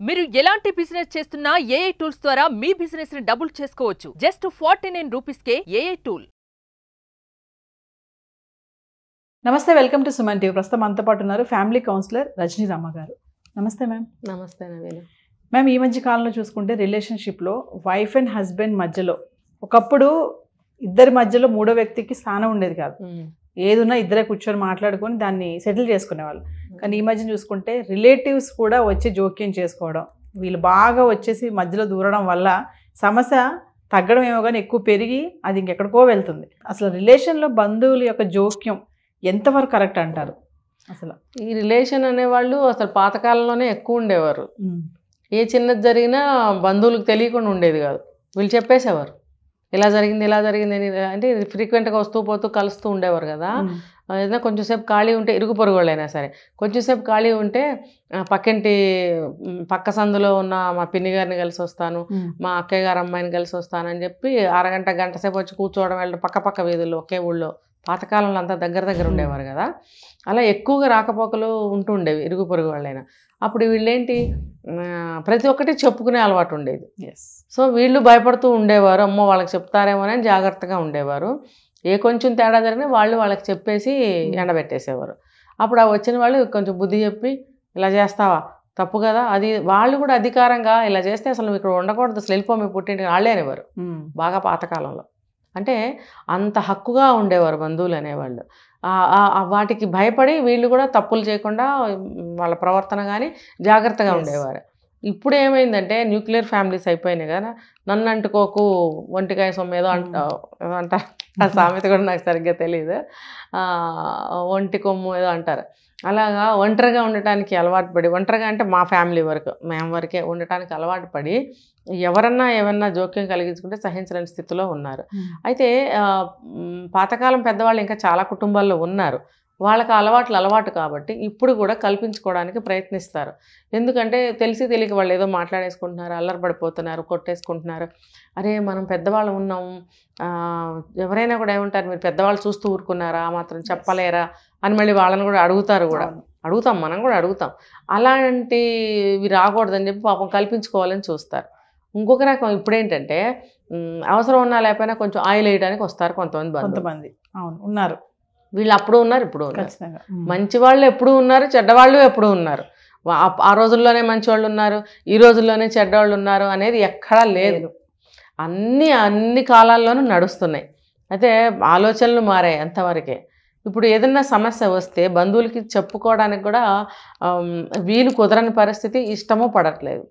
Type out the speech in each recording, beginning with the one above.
మీరు ఎలాంటి బిజినెస్ చేస్తున్నా ఏఐ టూల్స్ ద్వారా మీ బిజినెస్ ని డబుల్ చేసుకోవచ్చు. జస్ట్ 49 రూపీస్కే ఏఐ టూల్. నమస్తే, వెల్కమ్ టు సుమన్ టీవీ. ప్రస్తుతం మనతో పాటు ఉన్నారు ఫ్యామిలీ కౌన్సిలర్ రజనీ రామ గారు. నమస్తే మ్యామ్. నమస్తే నవీన. మ్యామ్, ఈ మధ్య కాలంలో చూసుకుంటే రిలేషన్షిప్లో వైఫ్ అండ్ హస్బెండ్ మధ్యలో ఒకప్పుడు ఇద్దరి మధ్యలో మూడో వ్యక్తికి స్థానం ఉండేది కాదు. ఏదున్నా ఇద్దరే కూర్చొని మాట్లాడుకొని దాన్ని సెటిల్ చేసుకునేవాళ్ళు. కానీ ఈ మధ్య చూసుకుంటే రిలేటివ్స్ కూడా వచ్చి జోక్యం చేసుకోవడం, వీళ్ళు బాగా వచ్చేసి మధ్యలో దూరడం వల్ల సమస్య తగ్గడం ఏమో కానీ ఎక్కువ పెరిగి అది ఇంకెక్కడికో వెళ్తుంది. అసలు రిలేషన్లో బంధువుల యొక్క జోక్యం ఎంతవరకు కరెక్ట్ అంటారు? అసలు ఈ రిలేషన్ అనేవాళ్ళు అసలు పాతకాలంలోనే ఎక్కువ ఉండేవారు. ఏ చిన్నది జరిగినా బంధువులకు తెలియకుండా ఉండేది కాదు. వీళ్ళు చెప్పేసేవారు, ఇలా జరిగింది ఇలా జరిగింది అని. అంటే ఫ్రీక్వెంట్గా వస్తూ పోతూ కలుస్తూ ఉండేవారు కదా. ఏదైనా కొంచెంసేపు ఖాళీ ఉంటే, ఇరుగు పొరుగు వాళ్ళైనా సరే కొంచెంసేపు ఖాళీ ఉంటే పక్కింటి పక్క సందులో ఉన్న మా పిన్ని గారిని కలిసి వస్తాను, మా అక్కయ్య గారు అమ్మాయిని కలిసి వస్తాను అని చెప్పి అరగంట గంట సేపు వచ్చి కూర్చోవడం, వెళ్ళడం పక్క వీధుల్లో ఒకే ఊళ్ళో. పాతకాలంలో అంతా దగ్గర ఉండేవారు కదా. అలా ఎక్కువగా రాకపోకలు ఉంటూ ఉండేవి ఇరుగు పొరుగు వాళ్ళైనా. అప్పుడు వీళ్ళేంటి, ప్రతి ఒక్కటి చెప్పుకునే అలవాటు ఉండేది. సో వీళ్ళు భయపడుతూ ఉండేవారు, అమ్మో వాళ్ళకి చెప్తారేమో అని జాగ్రత్తగా ఉండేవారు. ఏ కొంచెం తేడా జరిగినా వాళ్ళు వాళ్ళకి చెప్పేసి ఎండబెట్టేసేవారు. అప్పుడు ఆ వచ్చిన వాళ్ళు కొంచెం బుద్ధి చెప్పి, ఇలా చేస్తావా తప్పు కదా, అది వాళ్ళు కూడా అధికారంగా ఇలా చేస్తే అసలు నువ్వు ఇక్కడ ఉండకూడదు, అసలు వెళ్ళిపో మీ పుట్టింటికి, వాళ్ళే అనేవారు బాగా పాతకాలంలో. అంటే అంత హక్కుగా ఉండేవారు బంధువులు అనేవాళ్ళు. వాటికి భయపడి వీళ్ళు కూడా తప్పులు చేయకుండా వాళ్ళ ప్రవర్తన కానీ జాగ్రత్తగా ఉండేవారు. ఇప్పుడు ఏమైందంటే న్యూక్లియర్ ఫ్యామిలీస్ అయిపోయినాయి కదా. నన్ను అంటుకోకు ఒంటికాయ సొమ్ము ఏదో అంటారు, ఆ సామెత కూడా నాకు సరిగ్గా తెలియదు. ఒంటి కొమ్ము ఏదో అంటారు. అలాగా ఒంటరిగా ఉండటానికి అలవాటు పడి, ఒంటరిగా అంటే మా ఫ్యామిలీ వరకు మేము వరకే ఉండటానికి అలవాటు పడి ఎవరన్నా ఏమన్నా జోక్యం కలిగించుకుంటే సహించలేని స్థితిలో ఉన్నారు. అయితే పాతకాలం పెద్దవాళ్ళు ఇంకా చాలా కుటుంబాల్లో ఉన్నారు. వాళ్ళకి అలవాటు కాబట్టి ఇప్పుడు కూడా కల్పించుకోవడానికి ప్రయత్నిస్తారు. ఎందుకంటే తెలిసి తెలియక వాళ్ళు ఏదో మాట్లాడేసుకుంటున్నారు, అల్లరిపడిపోతున్నారు, కొట్టేసుకుంటున్నారు. అరే మనం పెద్దవాళ్ళు ఉన్నాము, ఎవరైనా కూడా ఏమంటారు, మీరు పెద్దవాళ్ళు చూస్తూ ఊరుకున్నారా, మాత్రం చెప్పలేరా అని మళ్ళీ వాళ్ళని కూడా అడుగుతాం, మనం కూడా అడుగుతాం. అలాంటివి రాకూడదని చెప్పి పాపం కల్పించుకోవాలని చూస్తారు. ఇంకొక రకం ఇప్పుడేంటంటే అవసరం ఉన్నా లేకపోయినా కొంచెం ఆయిల్ వేయడానికి వస్తారు కొంతమంది. అవును, ఉన్నారు. వీళ్ళు అప్పుడు ఉన్నారు, ఇప్పుడు ఉన్నారు. మంచి వాళ్ళు ఎప్పుడు ఉన్నారు, చెడ్డవాళ్ళు ఎప్పుడు ఉన్నారు. ఆ రోజుల్లోనే మంచి వాళ్ళు ఉన్నారు, ఈ రోజుల్లోనే చెడ్డవాళ్ళు ఉన్నారు అనేది ఎక్కడా లేదు. అన్ని కాలాల్లోనూ నడుస్తున్నాయి. అయితే ఆలోచనలు మారాయి అంతవరకే. ఇప్పుడు ఏదన్నా సమస్య వస్తే బంధువులకి చెప్పుకోవడానికి కూడా వీలు కుదరని పరిస్థితి, ఇష్టమో పడట్లేదు.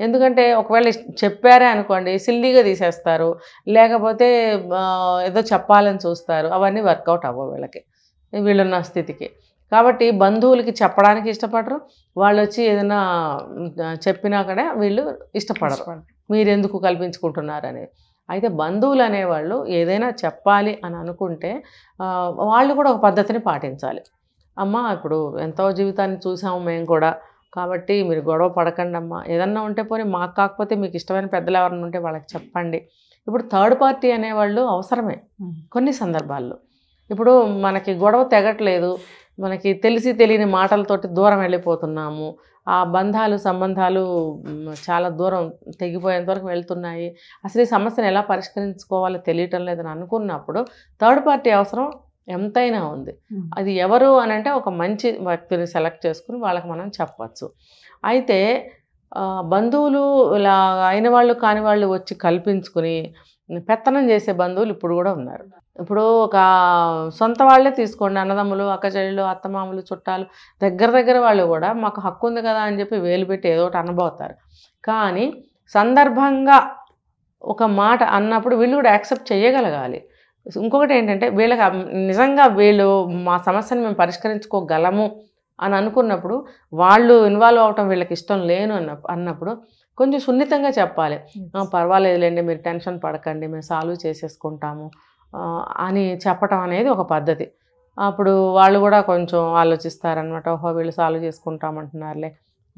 ఎందుకంటే ఒకవేళ చెప్పారే అనుకోండి సిల్లీగా తీసేస్తారు, లేకపోతే ఏదో చెప్పాలని చూస్తారు. అవన్నీ వర్కౌట్ అవ్వవు వీళ్ళున్న స్థితికి. కాబట్టి బంధువులకి చెప్పడానికి ఇష్టపడరు. వాళ్ళు వచ్చి ఏదైనా చెప్పినా కూడా వీళ్ళు ఇష్టపడరు, మీరెందుకు కల్పించుకుంటున్నారు అనేది. అయితే బంధువులు అనేవాళ్ళు ఏదైనా చెప్పాలి అని అనుకుంటే వాళ్ళు కూడా ఒక పద్ధతిని పాటించాలి. అమ్మ ఇప్పుడు ఎంతో జీవితాన్ని చూసాము మేము కూడా, కాబట్టి మీరు గొడవ పడకండి అమ్మ, ఏదన్నా ఉంటే పోనీ మాకు కాకపోతే మీకు ఇష్టమైన పెద్దలు ఎవరైనా ఉంటే వాళ్ళకి చెప్పండి. ఇప్పుడు థర్డ్ పార్టీ అనేవాళ్ళు అవసరమే కొన్ని సందర్భాల్లో. ఇప్పుడు మనకి గొడవ తెగట్లేదు, మనకి తెలిసి తెలియని మాటలతోటి దూరం వెళ్ళిపోతున్నాము, ఆ బంధాలు సంబంధాలు చాలా దూరం తెగిపోయేంత వరకు వెళ్తున్నాయి, అసలు ఈ సమస్యను ఎలా పరిష్కరించుకోవాలో తెలియటం లేదని అనుకున్నప్పుడు థర్డ్ పార్టీ అవసరం ఎంతైనా ఉంది. అది ఎవరు అని అంటే ఒక మంచి వ్యక్తిని సెలెక్ట్ చేసుకుని వాళ్ళకి మనం చెప్పచ్చు. అయితే బంధువులు ఇలా అయిన వాళ్ళు కాని వాళ్ళు వచ్చి కల్పించుకుని పెత్తనం చేసే బంధువులు ఇప్పుడు కూడా ఉన్నారు. ఇప్పుడు ఒక సొంత వాళ్ళే తీసుకోండి, అన్నదమ్ములు, అక్క చెల్లెలు, అత్తమామలు, చుట్టాలు, దగ్గర వాళ్ళు కూడా మాకు హక్కు ఉంది కదా అని చెప్పి వేలు పెట్టి ఏదో ఒకటి అనబోతారు. కానీ సందర్భంగా ఒక మాట అన్నప్పుడు వీళ్ళు కూడా యాక్సెప్ట్ చేయగలగాలి. ఇంకొకటి ఏంటంటే వీళ్ళకి నిజంగా వీళ్ళు మా సమస్యను మేము పరిష్కరించుకోగలము అని అనుకున్నప్పుడు, వాళ్ళు ఇన్వాల్వ్ అవటం వీళ్ళకి ఇష్టం లేను అన్నప్పుడు కొంచెం సున్నితంగా చెప్పాలి. పర్వాలేదులేండి, మీరు టెన్షన్ పడకండి, మేము సాల్వ్ చేసేసుకుంటాము అని చెప్పటం అనేది ఒక పద్ధతి. అప్పుడు వాళ్ళు కూడా కొంచెం ఆలోచిస్తారనమాట, ఓహో వీళ్ళు సాల్వ్ చేసుకుంటామంటున్నారులే,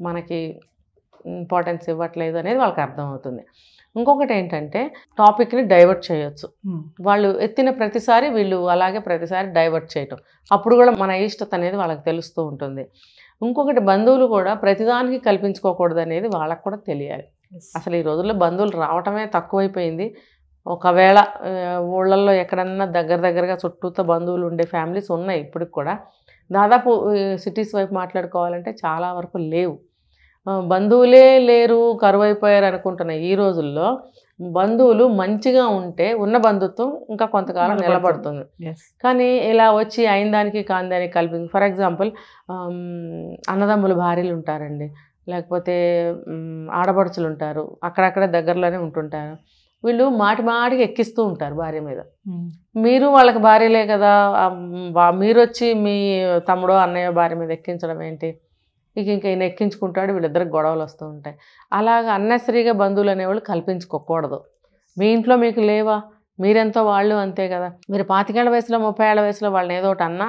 మనకి ఇంపార్టెన్స్ ఇవ్వట్లేదు అనేది వాళ్ళకి అర్థమవుతుంది. ఇంకొకటి ఏంటంటే టాపిక్ని డైవర్ట్ చేయొచ్చు. వాళ్ళు ఎత్తిన ప్రతిసారి వీళ్ళు అలాగే ప్రతిసారి డైవర్ట్ చేయటం, అప్పుడు కూడా మన ఇష్టత అనేది వాళ్ళకి తెలుస్తూ ఉంటుంది. ఇంకొకటి బంధువులు కూడా ప్రతిదానికి కల్పించుకోకూడదు అనేది వాళ్ళకు కూడా తెలియాలి. అసలు ఈ రోజుల్లో బంధువులు రావటమే తక్కువైపోయింది. ఒకవేళ ఊళ్ళల్లో ఎక్కడన్నా దగ్గరగా చుట్టూతో బంధువులు ఉండే ఫ్యామిలీస్ ఉన్నాయి ఇప్పటికి కూడా. దాదాపు సిటీస్ వైపు మాట్లాడుకోవాలంటే చాలా వరకు లేవు. బంధువులే లేరు, కరువైపోయారు అనుకుంటున్నాయి ఈ రోజుల్లో. బంధువులు మంచిగా ఉంటే ఉన్న బంధుత్వం ఇంకా కొంతకాలం నిలబడుతుంది. కానీ ఇలా వచ్చి అయిన దానికి కాని దానికి కలిపి, ఫర్ ఎగ్జాంపుల్ అన్నదమ్ములు భార్యలు ఉంటారండి, లేకపోతే ఆడపడుచులు ఉంటారు, అక్కడక్కడ దగ్గరలోనే ఉంటుంటారు. వీళ్ళు మాటికి ఎక్కిస్తూ ఉంటారు భార్య మీద. మీరు వాళ్ళకి భార్యలే కదా, మీరు వచ్చి మీ తమ్ముడో అన్నయ్య భార్య మీద ఎక్కించడం ఏంటి? ఇంకా ఈయన ఎక్కించుకుంటాడు, వీళ్ళిద్దరికి గొడవలు వస్తూ ఉంటాయి. అలాగా అన్నెసరీగా బంధువులు అనేవాళ్ళు కల్పించుకోకూడదు. మీ ఇంట్లో మీకు లేవా, మీరెంతో వాళ్ళు అంతే కదా. మీరు 25 ఏళ్ల వయసులో 30 ఏళ్ల వయసులో వాళ్ళని ఏదో ఒకటి అన్నా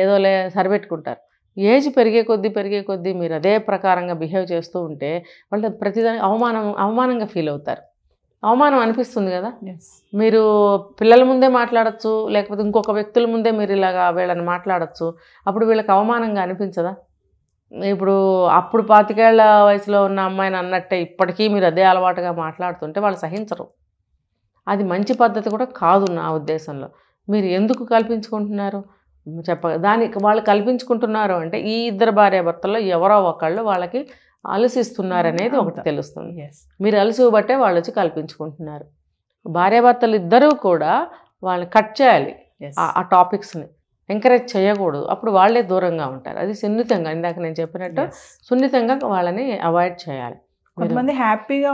ఏదోలే సరిపెట్టుకుంటారు. ఏజ్ పెరిగే కొద్దీ మీరు అదే ప్రకారంగా బిహేవ్ చేస్తూ ఉంటే వాళ్ళు ప్రతిదాని అవమానంగా ఫీల్ అవుతారు. అవమానం అనిపిస్తుంది కదా. మీరు పిల్లల ముందే మాట్లాడచ్చు, లేకపోతే ఇంకొక వ్యక్తుల ముందే మీరు ఇలాగా వీళ్ళని మాట్లాడచ్చు. అప్పుడు వీళ్ళకి అవమానంగా అనిపించదా? ఇప్పుడు అప్పుడు 25 ఏళ్ల వయసులో ఉన్న అమ్మాయిని అన్నట్టే ఇప్పటికీ మీరు అదే అలవాటుగా మాట్లాడుతుంటే వాళ్ళు సహించరు. అది మంచి పద్ధతి కూడా కాదు నా ఉద్దేశంలో. మీరు ఎందుకు కల్పించుకుంటున్నారు దానికి వాళ్ళు కల్పించుకుంటున్నారు అంటే ఈ ఇద్దరు భార్యాభర్తల్లో ఎవరో ఒకళ్ళు వాళ్ళకి అలసిస్తున్నారనేది ఒకటి తెలుస్తుంది. మీరు అలసిబట్టే వాళ్ళు వచ్చి కల్పించుకుంటున్నారు. భార్యాభర్తలు ఇద్దరూ కూడా వాళ్ళని కట్ చేయాలి, ఆ టాపిక్స్ని ఎంకరేజ్ చేయకూడదు. అప్పుడు వాళ్ళే దూరంగా ఉంటారు. అది సున్నితంగా, ఇందాక నేను చెప్పినట్టు సున్నితంగా వాళ్ళని అవాయిడ్ చేయాలి. కొంతమంది హ్యాపీగా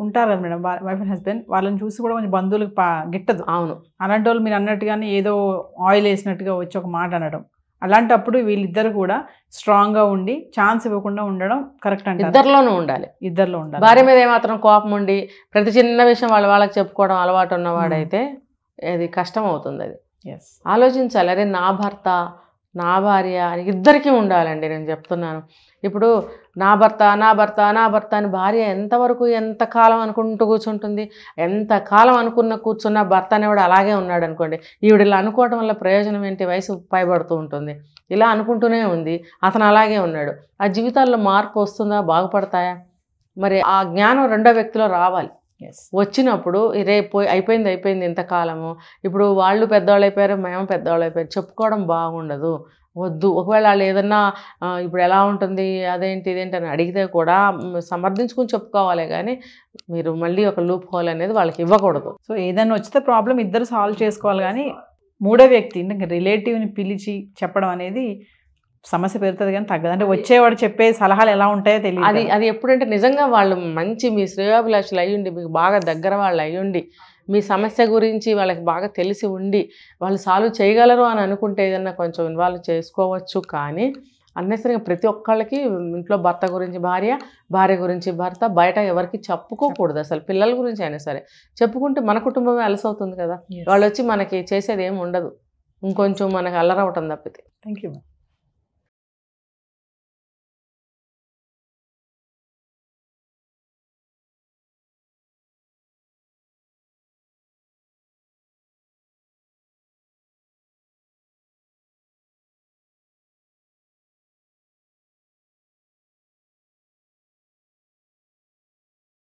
ఉంటారు కదా మేడం, వైఫ్ అండ్ హస్బెండ్, వాళ్ళని చూసి కూడా కొంచెం బంధువులకు గిట్టదు. అవును, అలాంటి వాళ్ళు మీరు అన్నట్టుగానే ఏదో ఆయిల్ వేసినట్టుగా వచ్చి ఒక మాట అనడం, అలాంటప్పుడు వీళ్ళిద్దరు కూడా స్ట్రాంగ్గా ఉండి ఛాన్స్ ఇవ్వకుండా ఉండడం కరెక్ట్ అంటే ఇద్దరిలోనూ ఉండాలి. భార్య మీద ఏమాత్రం కోపం ఉండి ప్రతి చిన్న విషయం వాళ్ళకి చెప్పుకోవడం అలవాటు ఉన్నవాడైతే అది కష్టం అవుతుంది. అది ఆలోచించాలి. అరే నా భర్త నా భార్య అని ఇద్దరికీ ఉండాలండి. నేను చెప్తున్నాను, ఇప్పుడు నా భర్త అని భార్య ఎంతకాలం అనుకుంటూ కూర్చుంటుంది. ఎంతకాలం కూర్చున్న భర్త అనేవాడు అలాగే ఉన్నాడు అనుకోండి, ఈవిడ ఇలా అనుకోవడం వల్ల ప్రయోజనం ఏంటి? వయసు పైబడుతూ ఉంటుంది, ఇలా అనుకుంటూనే ఉంది, అతను అలాగే ఉన్నాడు. ఆ జీవితాల్లో మార్పు వస్తుందా, బాగుపడతాయా? మరి ఆ జ్ఞానం రెండో వ్యక్తిలో రావాలి. వచ్చినప్పుడు రేపు అయిపోయింది ఇంతకాలము, ఇప్పుడు వాళ్ళు పెద్దవాళ్ళు అయిపోయారు, మేము పెద్దవాళ్ళు అయిపోయారు, చెప్పుకోవడం బాగుండదు, వద్దు. ఒకవేళ వాళ్ళు ఏదన్నా ఇప్పుడు ఎలా ఉంటుంది అదేంటి ఇదేంటి అని అడిగితే కూడా సమర్థించుకుని చెప్పుకోవాలి, కానీ మీరు మళ్ళీ ఒక లూప్ హోల్ అనేది వాళ్ళకి ఇవ్వకూడదు. సో ఏదైనా వచ్చితే ప్రాబ్లం ఇద్దరు సాల్వ్ చేసుకోవాలి, కానీ మూడో వ్యక్తి ఇంకా రిలేటివ్ని పిలిచి చెప్పడం అనేది సమస్య పెరుగుతుంది కానీ తగ్గదు. అంటే వచ్చేవాడు చెప్పే సలహాలు ఎలా ఉంటాయో తెలియదు. అది ఎప్పుడంటే నిజంగా వాళ్ళు మంచి మీ శ్రేయోభిలాషులు అయ్యుండి, మీకు బాగా దగ్గర వాళ్ళు అయ్యుండి, మీ సమస్య గురించి వాళ్ళకి బాగా తెలిసి ఉండి వాళ్ళు సాల్వ్ చేయగలరు అని అనుకుంటే ఏదన్నా కొంచెం ఇన్వాల్వ్ చేసుకోవచ్చు. కానీ అన్నెసరిగా ప్రతి ఒక్కళ్ళకి ఇంట్లో భర్త గురించి భార్య గురించి భర్త బయట ఎవరికి చెప్పుకోకూడదు. అసలు పిల్లల గురించి అయినా సరే చెప్పుకుంటే మన కుటుంబమే అలసవుతుంది కదా. వాళ్ళు వచ్చి మనకి చేసేది ఏమి ఉండదు, ఇంకొంచెం మనకి అల్లరవటం తప్పితే. Thank you.